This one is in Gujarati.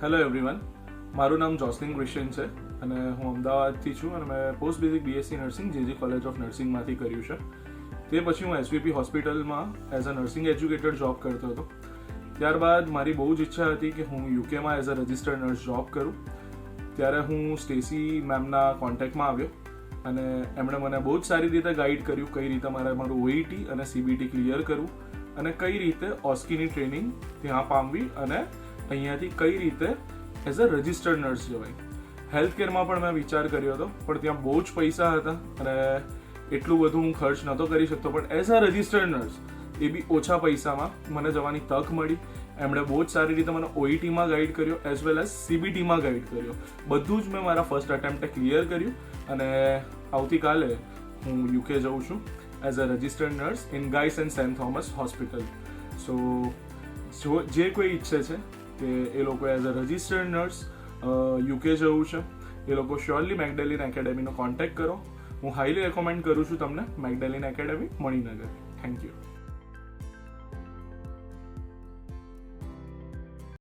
હેલો એવરીવન, મારું નામ જોસલિન ક્રિશ્ચન છે અને હું અમદાવાદથી છું અને મેં post basic BSc nursing JG college of નર્સિંગમાંથી કર્યું છે. તે પછી હું એસવીપી હોસ્પિટલમાં as a nursing educator job કરતો હતો. ત્યારબાદ મારી બહુ જ ઈચ્છા હતી કે હું યુકેમાં as a registered nurse job કરું. ત્યારે હું સ્ટેસી મેમના કોન્ટેક્ટમાં આવ્યો અને એમણે મને બહુ જ સારી રીતે ગાઈડ કર્યું કઈ રીતે મારે મારું ઓઈટી અને સીબીટી ક્લિયર કરવું અને કઈ રીતે ઓસ્કીની ટ્રેનિંગ ત્યાં પામવી અને અહીંયાથી કઈ રીતે એઝ અ રજિસ્ટર્ડ નર્સ જવાય. હેલ્થ કેરમાં પણ મેં વિચાર કર્યો હતો, પણ ત્યાં બહુ જ પૈસા હતા અને એટલું બધું હું ખર્ચ નહોતો કરી શકતો. પણ એઝ અ રજિસ્ટર્ડ નર્સ એ બી ઓછા પૈસામાં મને જવાની તક મળી. એમણે બહુ જ સારી રીતે મને ઓઈટીમાં ગાઈડ કર્યો એઝ વેલ એઝ સીબીટીમાં ગાઈડ કર્યો. બધું જ મેં મારા ફર્સ્ટ અટેમ્પ્ટે ક્લિયર કર્યું અને આવતીકાલે હું યુકે જઉં છું as a registered nurse in Guy's and Saint Thomas hospital. So જે કોઈ ઈચ્છે છે કે એ લોકો as a registered nurse UK જવું છે, એ લોકો શ્યોરલી મેગડેલિન એકેડેમીનો કોન્ટેક્ટ કરો. હું હાઈલી રેકમેન્ડ કરું છું તમને Magdalene academy Maninagar. Thank you.